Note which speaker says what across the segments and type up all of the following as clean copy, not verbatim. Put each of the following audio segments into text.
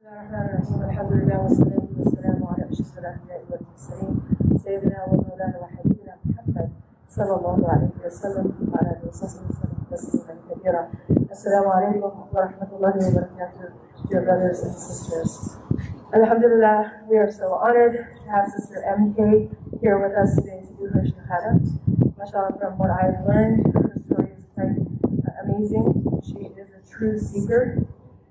Speaker 1: الرحمن الرحيم الحمد لله والصلاة والسلام على أشرف الأنبياء والمرسلين سيدنا ومولانا وحبيبنا محمد صلى الله عليه وسلم وعلى آله وصحبه وسلم تسليما كثيرا. Assalamu alaikum wa rahmatullahi wa barakatuh, dear brothers and sisters. Alhamdulillah, we are so honored to have Sister MK here with us today to do her shahada. MashaAllah, from what I've learned, her story is quite amazing. She is a true seeker.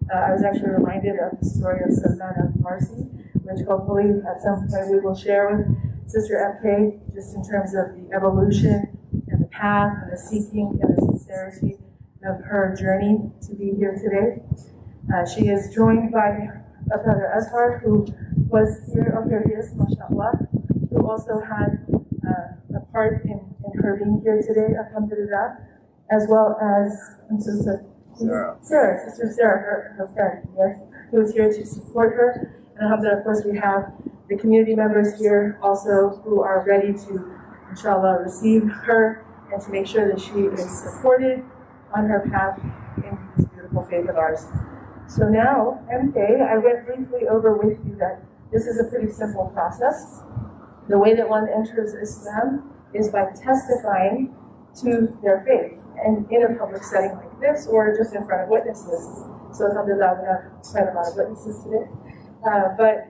Speaker 1: I was actually reminded of the story of SulmanFarsi, which hopefully at some point we will share with Sister MK, just in terms of the evolution and the path and the seeking and the sincerity of her journey to be here today. She is joined by Brother Azhar, who was here, here he is, mashallah, who also had a part in her being here today, alhamdulillah, as well as Sister Sarah, her friend, yes, who is here to support her. And alhamdulillah, of course, we have the community members here also who are ready to, inshallah, receive her and to make sure that she is supported on her path in this beautiful faith of ours. So now, MK, I went briefly over with you that this is a pretty simple process. The way that one enters Islam is by testifying to their faith, and in a public setting like this, or just in front of witnesses. So alhamdulillah, we have quite a lot of witnesses today. But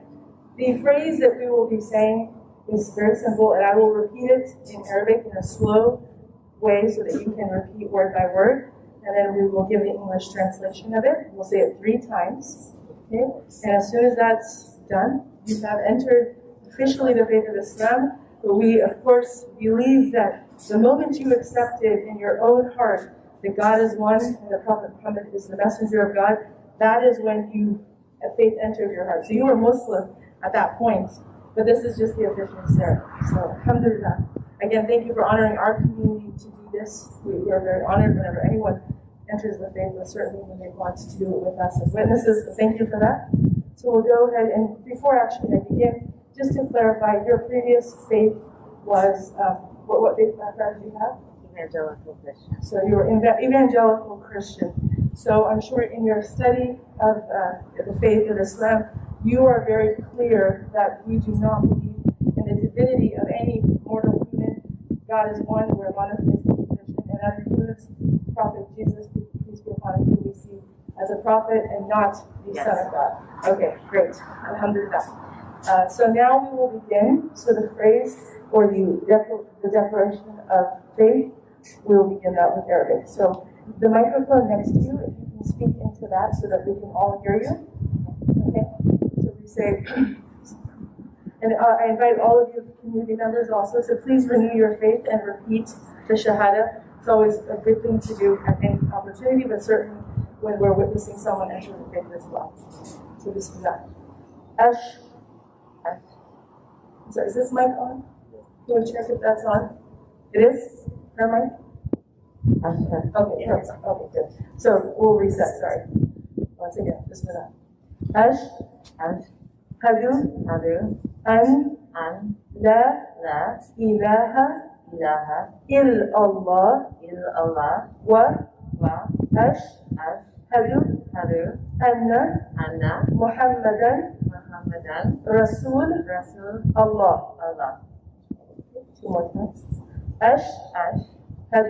Speaker 1: the phrase that we will be saying is very simple, and I will repeat it in Arabic in a slow way so that you can repeat word by word, and then we will give the English translation of it. We'll say it 3 times. Okay? And as soon as that's done, you have entered officially the faith of Islam. But we, of course, believe that the moment you accepted in your own heart that God is one and the Prophet Muhammad is the messenger of God, that is when faith entered your heart. So you were Muslim at that point, but this is just the official ceremony. So alhamdulillah. Again, thank you for honoring our community to do this. We are very honored whenever anyone enters the faith, but certainly when they want to do it with us as witnesses. So thank you for that. So we'll go ahead and before actually I begin, just to clarify, your previous faith was, what faith background did you have?
Speaker 2: Evangelical Christian.
Speaker 1: So you were evangelical Christian. So I'm sure in your study of the faith of Islam, you are very clear that we do not believe in the divinity of any mortal human. God is one, we're monotheistic religion, and that includes Prophet Jesus, peace be upon him, who we see as a prophet and not the Son of God. Okay, great. Alhamdulillah. So now we will begin. So the phrase or the declaration of faith, we will begin that with Arabic. So the microphone next to you, if you can speak into that so that we can all hear you. Okay. So we say, and I invite all of you community members also. So please renew your faith and repeat the Shahada. It's always a good thing to do at any opportunity, but certainly when we're witnessing someone enter the faith as well. So bismillah. So is this mic on? Can we check if that's on? It is? Her mic? Okay, no, it's on. Okay, good. So we'll reset, sorry. Once again, bismillah. Ashhadu an la ilaha illallah wa ashhadu anna Muhammadan Rasul Allah. 2 more times. Ashhadu an la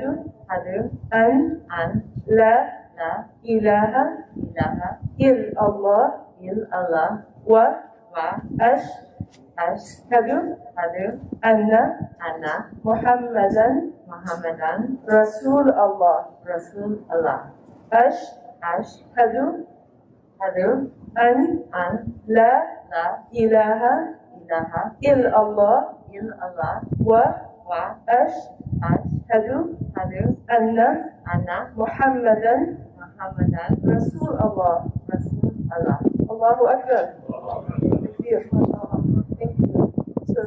Speaker 1: ilaha illallah wa ashhadu anna Muhammadan Rasul Allah. Ashhadu an la ilaha illallah wa ashhadu anna Muhammadan Rasul Allah. Allahu Akbar. Thank you. So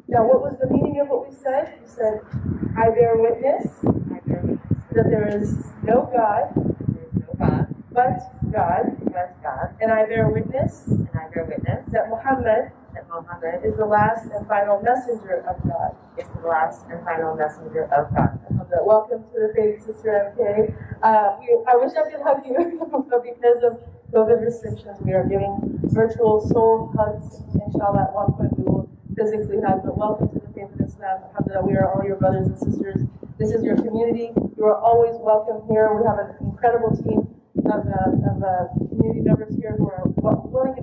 Speaker 1: now what was the meaning of what we said? We said, I bear witness that there is no God but God, and I bear witness that Muhammad is the last and final messenger of God. Welcome to the faith, Sister MK. I wish I could hug you, but because of COVID restrictions, we are giving virtual soul hugs. Inshallah, at one point we will physically hug. But welcome to the faith of Islam. Alhamdulillah, we are all your brothers and sisters. This is your community. You are always welcome here. We have an incredible team of community members here who are willing